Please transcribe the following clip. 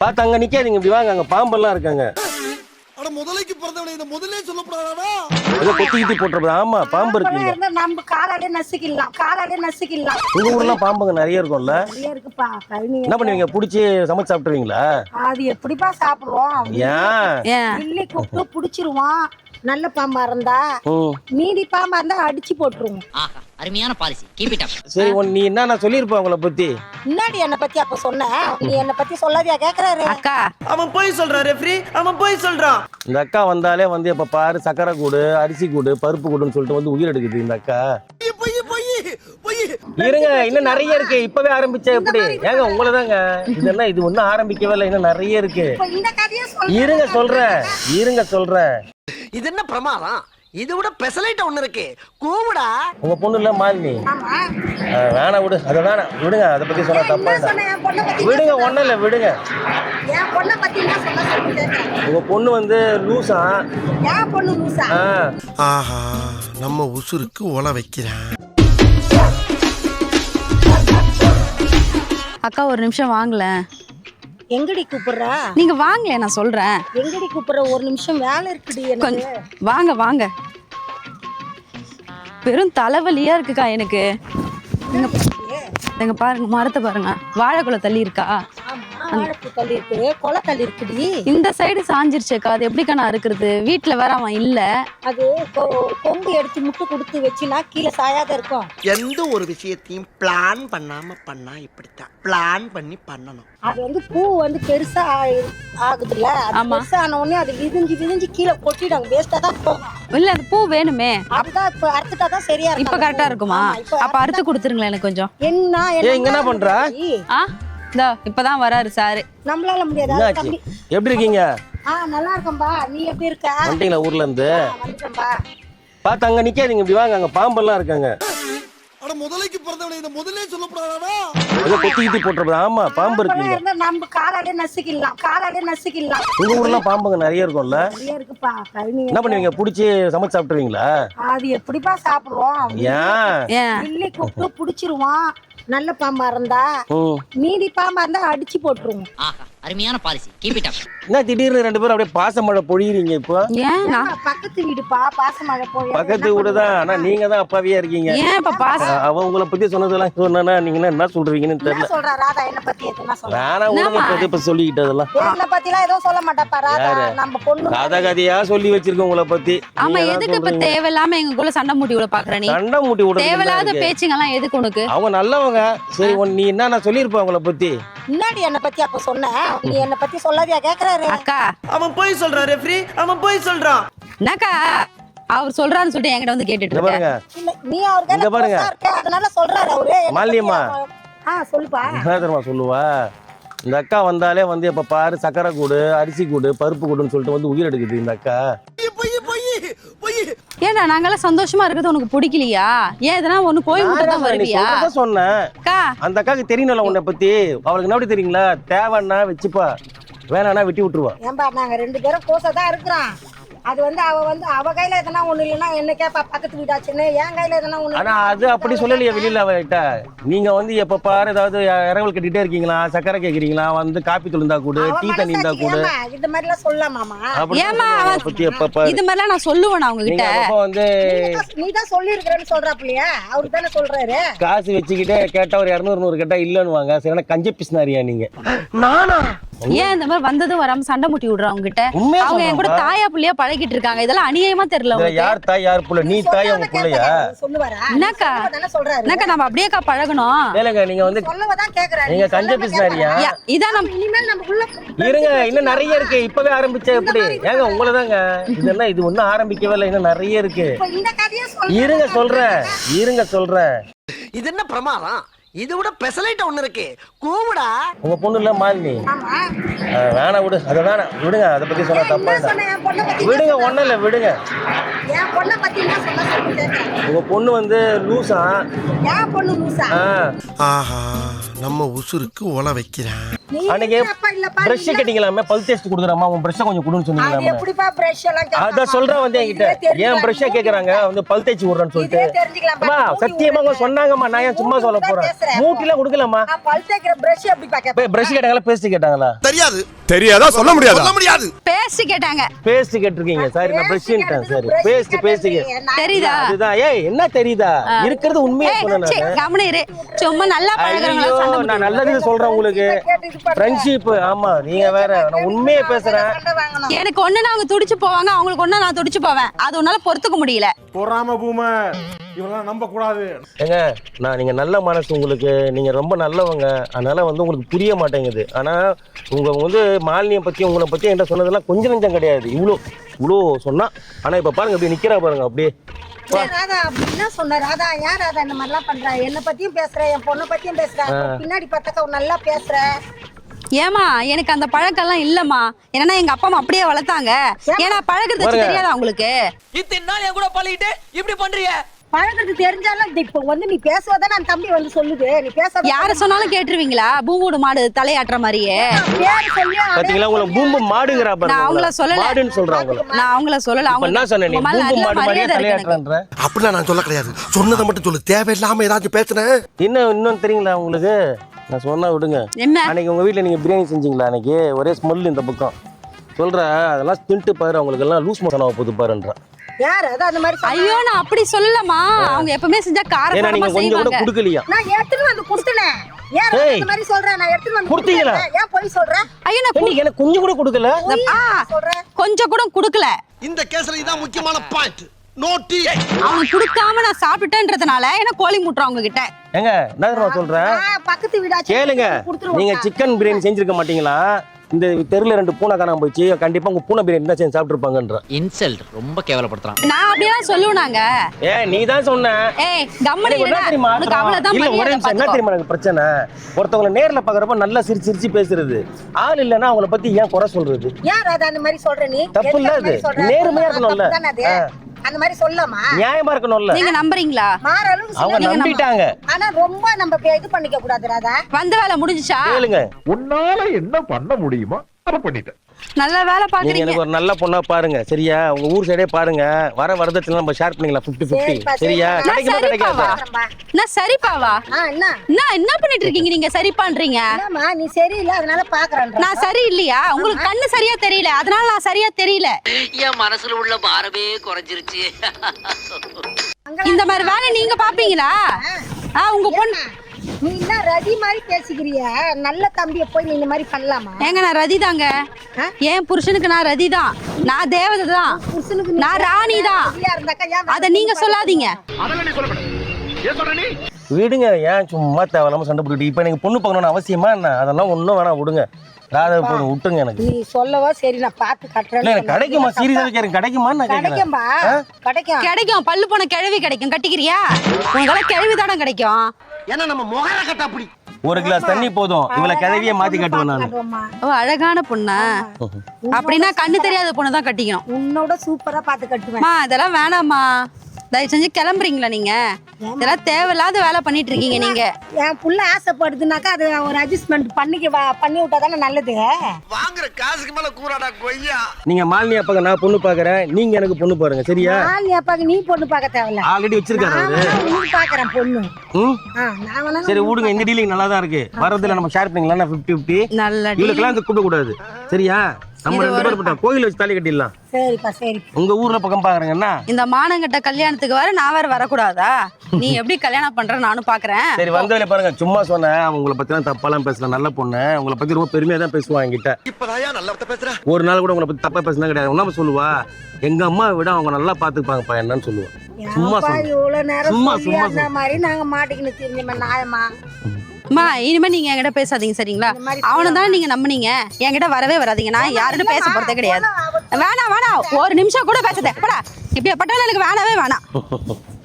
பார்த்து அங்க நிக்காதீங்க, இப்படி வாங்க, அங்க பாம்பெல்லாம் இருக்காங்க. அட முதலைக்கு பிறந்தவனே இத முதல்ல சொல்லப்படாதா? ஏதோ கொத்தி போட்டுறது. ஆமா, பாம்பு இருக்குங்க. நம்ம காலாலே நசுக்கிடலாம். உங்க ஊர்ல பாம்புங்க நிறைய இருக்கும்ல? நிறைய இருக்குப்பா. என்ன பண்ணுவீங்க, புடிச்சு சமைச்சு சாப்பிட்டுருவீங்களா? அது எப்படிப்பா சாப்பிடுவோம்? ஏன் கிள்ளி கூப்பிட்டு புடிச்சிருவோம். நல்ல பாம்பா இருந்தா. மீதி பாம்பா இருந்தா அடிச்சு போட்டுருவோம். அருமையான பாலிசி, கீப் இட் அப். சரி, நீ என்ன சொல்லிருப்ப உங்களை பத்தி? முன்னாடி என்ன பத்தி அப்ப சொன்ன, நீ என்ன பத்தி சொல்லாதியா கேக்குறாரு அக்கா. அவன் போய் சொல்றான் ரெஃப்ரி, அவன் போய் சொல்றான். இந்த அக்கா வந்தாலே வந்து இப்ப பாரு, சக்கரை கூடு, அரிசி கூடு, பருப்பு கூடுன்னு சொல்லிட்டு வந்து உயிர் எடுக்குது இந்த அக்கா. இருங்க, இன்னும் நிறைய இருக்கு. இப்பவே ஆரம்பிச்சா எப்படி? ஏங்க உங்களதாங்க இது ஒண்ணும் ஆரம்பிக்கவே இல்லை, இன்னும் நிறைய இருக்கு. இந்த கதையை இருங்க சொல்றேன். இது என்ன பிரமாதம்? இது விட பெசலைட் ஒண்ணு இருக்கு, கூவுடா. உங்க பொண்ணு இல்ல மாலினி? வேணா விடு, அதை வேணாம் விடுங்க. அதை பத்தி சொன்னா தப்பா விடுங்க. ஒண்ணும் இல்ல விடுங்க. உங்க பொண்ணு வந்து லூசா? ஆஹா, நம்ம உசுருக்கு ஒல வைக்கிறான். அக்கா ஒரு நிமிஷம் வாங்கல. எங்கடி கூப்பிடுற? நீங்க வாங்கல, நான் சொல்றேன். எங்கடி கூப்பிடுற? ஒரு நிமிஷம் வேலை இருக்குடி எனக்கு. வாங்க. பெரும் தலைவலியா இருக்குக்கா எனக்கு. நீங்க பாருங்க, மரத்தை பாருங்க, வாழைக்குலை தள்ளி இருக்கா? கொலை தள்ளி இருக்குடி. இந்த சைடு சாஞ்சிருச்சேக்கா. அது எப்படிக்கா நான் இருக்கிறது? வீட்டுல வேற அவன் இல்ல. அது கொம்பு எடுத்து முட்டு கொடுத்து வச்சுனா கீழே சாயாத இருக்கும். எந்த ஒரு விஷயத்தையும் பிளான் பண்ணாம பண்ணா இப்படித்தான் பிளான் பண்ணி பண்ணணும். அது வந்து பூ வந்து பெருசா ஆகுதுல்ல, பெருசா ஆன உடனே அது விதிஞ்சு கீழே கொட்டிடுவாங்க. வேஸ்டா தான் போகும். இல்ல, அது பூ வேணுமே. அதுதான் இப்ப அறுத்துட்டாதான் சரியா இருக்கும். இப்ப கரெக்டா இருக்குமா? அப்ப அறுத்து கொடுத்துருங்களேன் எனக்கு கொஞ்சம். என்ன பண்ற? இப்பதான் வராரு சாரு. நம்மளால முடியாது. எப்படி இருக்கீங்க? நல்லா இருக்கம்பா. நீ எப்படி இருக்க? வந்துட்டீங்களா ஊர்ல இருந்து? வந்துட்டேன்பா. பார்த்து அங்க நிக்காதீங்க, இப்படி வாங்க, அங்க பாம்பெல்லாம் இருக்காங்க. அட முதலைக்கு பிறந்தவனே இத முதல்ல சொல்லப்படாதா? ஏதோ கொத்தி போட்டுறது. ஆமா, பாம்பு இருக்குங்க. நம்ம காலாலே நசுக்கிடலாம். உங்க ஊர்ல பாம்புங்க நிறைய இருக்கும்ல? நிறைய இருக்குப்பா. என்ன பண்ணுவீங்க, புடிச்சு சமைச்சு சாப்பிட்டுருவீங்களா? அது எப்படிப்பா சாப்பிடுவோம்? ஏன் கிள்ளி கூப்பிட்டு புடிச்சிருவோம். நல்ல பாம்பா இருந்தா. மீதி பாம்பா இருந்தா அடிச்சு போட்டுருவோம். அருமையான பாலிசி, கீப் இட் அப். என்ன திடீர்னு ரெண்டு பேரும் அப்படியே பாச மழை பொழியறீங்க? இப்போ பக்கத்து வீடுப்பா, பாசமழை போய் பக்கத்து வீடுதான். ஆனா நீங்க தான் அப்பாவியா இருக்கீங்க. அவ உங்களை பத்தி சொன்னதெல்லாம் சொன்னா நீங்க என்ன சொல்றீங்கன்னு தெரியல. சொல்றா ராதா என்ன பத்தி எதுனா சொல்றா? வேணா ஊருக்கு இப்ப சொல்லிக்கிட்டதெல்லாம் என்ன பத்திலாம் எதுவும் சொல்ல மாட்டாப்பா ராதா. நம்ம பொண்ணு கதை கதையா சொல்லி வச்சிருக்க உங்களை பத்தி. ஆமா, எதுக்கு இப்ப தேவையில்லாம எங்களுக்குள்ள சண்டை மூட்டி விட பாக்குற நீ? சண்டை மூட்டி விட தேவையில்லாத பேச்சுங்க எல்லாம் எதுக்கு உனக்கு? அவங்க நல்லவங்க. சரி, நீ என்ன சொல்லிருப்ப உங்களை பத்தி? முன்னாடி என்ன பத்தி அப்ப சொன்ன, நீ என்ன பத்தி சொல்லாதியா கேக்குறாரு அக்கா. அவன் போய் சொல்றான் ரெஃப்ரி, அவன் போய் சொல்றான். என்னக்கா அவர் சொல்றான்னு சொல்லிட்டு என்கிட்ட வந்து கேட்டுட்டு இருக்க? இல்ல, நீ அவர்கிட்ட பாருங்க, அதனால சொல்றாரு அவரு. மாலியம்மா சொல்லுப்பா. என்ன சொல்லுவா? இந்த அக்கா வந்தாலே வந்து இப்ப பாரு, சக்கரை கூடு, அரிசி கூடு, பருப்பு கூடுன்னு சொல்லிட்டு வந்து உயிர் எடுக்குது இந்த அக்கா. ஏன்னா நாங்கெல்லாம் சந்தோஷமா இருக்கிறது உனக்கு பிடிக்கலையா? ஏன் எதனா ஒண்ணு கோயில் மட்டும் தான் வருவியா? சொன்னேன். அந்த அக்காக்கு தெரியணும்ல உன்னை பத்தி. அவளுக்கு எப்படி தெரியுங்களா? தேவைன்னா வச்சுப்பா, வேணான்னா வெட்டி விட்டுருவா. ஏன்பா, நாங்க ரெண்டு பேரும் கோசதான் இருக்கிறோம். அது வந்து அவ கையில எதனா ஒண்ணு இல்லைன்னா என்ன கேப்பா, பக்கத்து வீடாச்சுன்னு. என் கையில எதனா ஒண்ணு. ஆனா அது அப்படி சொல்லலையே வெளியில அவகிட்ட. நீங்க வந்து எப்ப பாரு ஏதாவது இரவல் கட்டிட்டே இருக்கீங்களா? சக்கரை கேக்குறீங்களா? வந்து காப்பி தூள் இருந்தா கூட, டீ தண்ணி இருந்தா கூட. இந்த மாதிரி எல்லாம் சொல்லலாமாமா? ஏமா இது மாதிரி எல்லாம் நான் சொல்லுவேன் அவங்க கிட்ட. வந்து நீதான் சொல்லி இருக்கிறேன்னு சொல்றாப்லையா? அவரு தானே சொல்றாரு. காசு வச்சுக்கிட்டே கேட்டா ஒரு 200 கேட்டா இல்லன்னு வாங்க. சரி, கஞ்ச பிஸ்னாரியா நீங்க? நானா? ஏன் இந்த மாதிரி வந்ததும் வராம சண்டை முட்டி விடுறோம் அவங்க கிட்ட? அவங்க என் கூட தாயா புள்ளையா பழகிட்டு இருக்காங்க. இதெல்லாம் அநியாயமா தெரியல. யார் தாய் யார் புள்ள? நீ தாய் அவங்க புள்ளையா? சொல்லுவாரா? என்னக்கா நம்ம அப்படியேக்கா பழகணும். இல்லங்க, நீங்க வந்து சொல்லவதான் கேக்குறாரு. நீங்க கஞ்ச பிஸ்னாரியா? இதான் நம்ம இனிமேல் நம்ம உள்ள இருங்க, இன்னும் நிறைய இருக்கு. இப்பவே ஆரம்பிச்சா எப்படி? ஏங்க உங்களதாங்க இது ஒண்ணும் ஆரம்பிக்கவே இல்லை, இன்னும் நிறைய இருக்கு. இந்த கதையை இருங்க சொல்றேன். இது என்ன பிரமாதம்? இது விட பெசலைட் ஒண்ணு இருக்கு, கூவுடா. உங்க பொண்ணு இல்ல மாலினி? வேணா விடு, அதை வேணாம் விடுங்க. அதை பத்தி சொன்னா தப்பா விடுங்க. ஒண்ணும் இல்ல விடுங்க. உங்க பொண்ணு வந்து லூசா? என் பொண்ணு லூசா? ஆஹா, நம்ம உசுருக்கு உல வைக்கிறான். நீ அன்னைக்கு அப்பா இல்லப்பா, பிரஷ் இல்ல. கட்டிங்களாமே பல் தேய்ச்சி கொடுக்குறாமா உன் பிரஷ்ஷை கொஞ்சம் கொடுன்னு அது சொன்னீங்களாமே. எப்படிப்பா brush எல்லாம் கேட்பாங்க? அதான் சொல்றேன் வந்து என்கிட்ட இதே தெரிஞ்சுக்கலாம். ஏன் பிரஷ்ஷை கேக்குறாங்க வந்து பல் தேய்ச்சி விடுறேன்னு சொல்லிட்டு. இதே தெரிஞ்சுக்கலாம். அம்மா சத்தியமா அவங்க சொன்னாங்கம்மா, நான் ஏன் சும்மா சொல்ல போறேன். மூட்டிலாம் கொடுக்கலாமா? பல் தேய்க்கிற brush எப்படிப்பா கேட்பாங்க? பிரஷ் கேட்டாங்களா பேஸ்ட் கேட்டாங்களா? தெரியாது. தெரியாதா சொல்ல முடியாதா? சொல்ல முடியாது. பேஸ்ட் கேட்டாங்க. பேஸ்ட் கேட்டிருக்கீங்க. சாரி நான் பிரஷ்ன்ட்டேன். சரி பேஸ்ட் தெரியுதா? அதுதான். ஏய் என்ன தெரியுதா? இருக்கிறது உண்மையா சொன்னேன் நான். கவனம் இரு. சும்மா நல்லா பழகுறவங்கள ஐயோ, சண்டை நான் போட்டு நல்லது சொல்றேன் உங்களுக்கு. ஃப்ரெண்ட்ஷிப் ஆமா நீங்க வேற. நான் உண்மையே பேசுறேன். எனக்கு ஒண்ணுனா அவங்க துடிச்சு போவாங்க, அவங்களுக்கு ஒண்ணா நான் துடிச்சு போவேன். அது உன்னால பொறுத்துக்க முடியல. பொறாம பூமர் இவெல்லாம் நம்ப கூடாது. ஏங்க நான் நீங்க நல்ல மனசு உங்களுக்கு, நீங்க ரொம்ப நல்லவங்க, அதனால வந்து உங்களுக்கு புரிய மாட்டேங்குது. ஆனா உங்க வந்து மாலினியை பத்தி உங்களை பத்தி என்கிட்ட சொன்னதெல்லாம் கொஞ்சம் நெஞ்சம் கிடையாது. இவ்வளோ சொன்னா. ஆனா இப்ப பாருங்க அப்படியே நிக்கிறா பாருங்க அப்படியே. ராதா அப்படின்னா சொன்ன ராதா, ஏன் ராதா இந்த மாதிரிலாம் பண்ற? என்னை பத்தியும் பேசுற, என் பொண்ணை பத்தியும் பேசுற, பின்னாடி பார்த்தாக்கா நல்லா பேசுற. ஏமா எனக்கு அந்த பழக்கம் எல்லாம் இல்லம்மா. ஏன்னா எங்க அப்பா அம்மா அப்படியே வளர்த்தாங்க. ஏன்னா பழகிறது தெரியாதா உங்களுக்கு? இத்தனை நாள் என் கூட பழகிட்டு இப்படி பண்றீங்க? பழகிறது தெரிஞ்சாலும் இப்ப வந்து நீ பேசுவதான் நான் தம்பி வந்து சொல்லுது. நீ பேச யார சொன்னாலும் கேட்டுருவீங்களா? பூமூடு மாடு தலையாட்டுற மாதிரியே. பேர் சொல்லி பாத்தீங்களா உங்களை பூம்பு மாடுங்கறா நான் பாருங்க. அவங்கள சொல்லல. மாடுன்னு சொல்றாங்க. நான் அவங்கள சொல்லல. இப்ப என்ன சொன்ன நீ? உங்க மேல பூம்பு நல்ல மாடு மாதிரியே மரியாதை இருக்கு எனக்கு. தலையாட்டுறன்ற. அப்படிலாம் நான் சொல்ல கிடையாது. சொன்னதை மட்டும் சொல்லு. தேவையில்லாம ஏதாச்சும் பேசுனேன். இன்னும் தெரியுங்களா உங்களுக்கு? நான் சொன்னா விடுங்க. என்ன? அன்னைக்கு உங்க வீட்டுல நீங்க பிரியாணி செஞ்சீங்களா? அன்னைக்கு ஒரே ஸ்மெல் இந்த பக்கம். சொல்றேன் அதெல்லாம் தின்ட்டு பாரு, அவங்களுக்கு எல்லாம் லூஸ் மோஷன் ஆக போகுது பாருன்ற. யார் அது அந்த மாதிரி சொன்னா? ஐயோ நான் அப்படி சொல்லலமா. அவங்க எப்பவுமே செஞ்சா ஏன்னா காரமா நீங்க கொஞ்சம் கூட செய்வாங்க. குடுக்கலையா? நான் எடுத்துட்டு வந்து கொடுத்தனே. ஏன் ராதா இந்த மாதிரி சொல்ற? நான் எடுத்துட்டு வந்து கொடுத்தீங்களா? கொடுத்தேன். ஏன் போய் சொல்ற? ஐயோ நான் நீங்க எனக்கு கொஞ்சம் கூட குடுக்கல. சொல்றேன். கொஞ்சம் கூட குடுக்கல. இந்த கேஸ்ல இதான் முக்கியமான பாயிண்ட். நோட்டி. அவனுக்கு கொடுக்காம நான் சாப்பிட்டேன்றதுனால என்ன கோழி முட்டுறோம் அவங்க கிட்ட. ஏங்க நான் சொல்றேன் பக்கத்து வீடாச்சு கேளுங்க. நீங்க சிக்கன் பிரியாணி செஞ்சிருக்க மாட்டீங்களா? இந்த தெருல 2 பூனை காணாம போயிடுச்சு. கண்டிப்பா உங்க பூனை பிரியாணி தான் செஞ்சு சாப்பிட்டுருப்பாங்கன்ற. இன்சல்ட் ரொம்ப கேவலப்படுத்துறான். நான் அப்படியே சொல்லுவாங்க. நீ தான் சொன்ன. ஏய் கம்மனி எனக்கு என்ன தெரியுமா? உனக்கு அவ்வளவுதான் இல்ல, ஒரே மரியாதை நிமிஷம். என்ன பாத்துக்கோ. தெரியுமா எனக்கு பிரச்சனை? ஒருத்தவங்களை நேர்ல பாக்குறப்ப நல்லா சிரிச்சு பேசுறது. ஆள் இல்லன்னா அவங்கள பத்தி ஏன் குறை சொல்றது? ஏன் ராதா அந்த மாதிரி சொல்ற? நீ தப்பு இல்ல அது. நேர்மையா இருக்கணும்ல. அந்த மாதிரி சொல்லமா? நியாயமா இருக்கணும்ல. நீங்க நம்புறீங்களா? மாறலும் அவங்க நம்பிட்டாங்க. ஆனா ரொம்ப நம்ம இது பண்ணிக்க கூடாது ராதா. வந்த வேலை முடிஞ்சுச்சா? கேளுங்க. உன்னால என்ன பண்ண முடியுமோ அதை பண்ணிட்டேன். நல்ல வேலை நீங்க பாக்குறீங்க. எனக்கு ஒரு நல்ல பொண்ணா பாருங்க சரியா? உங்க ஊர் சைடே பாருங்க. வர வரதட்சணை நம்ம ஷேர் பண்ணிக்கலாம் 50-50 சரியா? கிடைக்குமா கிடைக்காதா? நான் சரிப்பாவா? என்ன என்ன பண்ணிட்டு இருக்கீங்க நீங்க? சரி பண்றீங்க. என்னம்மா நீ சரியில்லை அதனால பாக்குறேன். நான் சரி இல்லையா? உங்களுக்கு கண்ணு சரியா தெரியல, அதனால நான் சரியா தெரியல. என் மனசுல உள்ள பாரமே குறைஞ்சிருச்சு. இந்த மாதிரி வேலை நீங்க பாப்பீங்களா? உங்க பொண்ணு நீ என்ன ரதி மாதிரி பேசிக்கிறிய? நல்ல தம்பிய போய் நீ இந்த மாதிரி பண்ணலாமா? ஏங்க நான் ரதி தாங்க. என் புருஷனுக்கு நான் ரதி தான். நான் தேவதை தான். புருஷனுக்கு நான் ராணி தான். அத நீங்க சொல்லாதீங்க. அதெல்லாம் நீ சொல்லப்பட. ஏன் சொல்ற நீ? விடுங்க. ஏன் சும்மா தேவையில்லாம சண்டை போட்டுட்டு இப்ப எனக்கு பொண்ணு பார்க்கணும்னு அவசியமா என்ன? அதெல்லாம் ஒன்றும் வேணாம் விடுங்க. ராதா போதும் விட்டுருங்க. எனக்கு நீ சொல்லவா சரி நான் பார்த்து இல்ல கட்டுறேன். எனக்கு கிடைக்குமா? சீரியஸா கேட்குறேன். கிடைக்குமா? நான் கேட்குறேன். கிடைக்கும்பா கிடைக்கும். கிடைக்கும். பல்லு போன கிழவி கிடைக்கும். கட்டிக்கிறியா? உங்களால கிழவி தானே கிடைக்கும். ஏன்னா நம்ம முகர கட்ட அப்படி. 1 கிளாஸ் தண்ணி போதும். இவளை கிழவியே மாத்தி காட்டுவேன் நான். ஓ அழகான பொண்ணா? அப்படின்னா கண்ணு தெரியாத பொண்ணு தான் கட்டிக்கணும். உன்னோட சூப்பரா பார்த்து கட்டுவேன். மா இதெல்லாம் வேணாம்மா. தயவு செஞ்சு கிளம்புறீங்களா நீங்க? இதெல்லாம் தேவையில்லாத வேலை பண்ணிட்டு இருக்கீங்க நீங்க. என் புள்ள ஆசைப்படுதுனாக்கா அது ஒரு அட்ஜஸ்ட்மெண்ட் பண்ணி விட்டா தானே நல்லது. வாங்குற காசுக்கு மேல கூறாடா கொய்யா. நீங்க மாலினி அப்பாக்கு நான் பொண்ணு பாக்குறேன். நீங்க எனக்கு பொண்ணு பாருங்க சரியா? நீ அப்பாக்கு நீ பொண்ணு பார்க்க தேவையில்ல. ஆல்ரெடி வச்சிருக்காரு அவரு. உனக்கு பாக்குறேன் பொண்ணு. நான் வேணா சரி விடுங்க. இந்த டீலிங் நல்லா தான் இருக்கு. வரதுல நம்ம ஷேர் பண்ணிக்கலாம் 50-50. நல்ல இவளுக்கெல்லாம் இந்த கூப்பிட கூடாது சரியா? நம்ம 2 பேர் பட்டா கோயில் வச்சு தாலி கட்டிடலாம். சரிப்பா சரி. உங்க ஊர்ல பக்கம் பாக்குறீங்கன்னா இந்த மானங்கட்ட கல்யாணத்துக்கு வர நான் வேற வரக்கூடாதா? நீ எப்படி கல்யாணம் பண்ற நானும் பாக்குறேன். சரி வந்தவளே பாருங்க. சும்மா சொன்னேன். உங்களை பத்தி தப்பாலாம் பேசல. நல்ல பொண்ணு. உங்களை பத்தி ரொம்ப பெருமையா தான் பேசுவாங்க என்கிட்ட. இப்பதாயா நல்லா பேசுற. ஒரு நாள் கூட உங்களை பத்தி தப்பா பேசினா கிடையாது. ஒன்னாம சொல்லுவா எங்க அம்மா விட அவங்க நல்லா பாத்துப்பாங்கப்பா என்னன்னு சொல்லுவா. சும்மா சொல்லுவா. இவ்வளவு நேரம் சும்மா சொல்லி அந்த மாதிரி நாங்க மாட்டிக்கின்னு தெரிஞ்சமா நாயமா. அம்மா இனிமே நீங்க என்கிட்ட பேசாதீங்க சரிங்களா? அவனை தான் நீங்க நம்புனீங்க. என்கிட்ட வரவே வராதீங்க. நான் யாருன்னு பேச போறதே கிடையாது. வேணாம் ஒரு நிமிஷம் கூட பேசாதே. போடா. இப்படி பட்டாலும் எனக்கு வேணவே வேணாம்.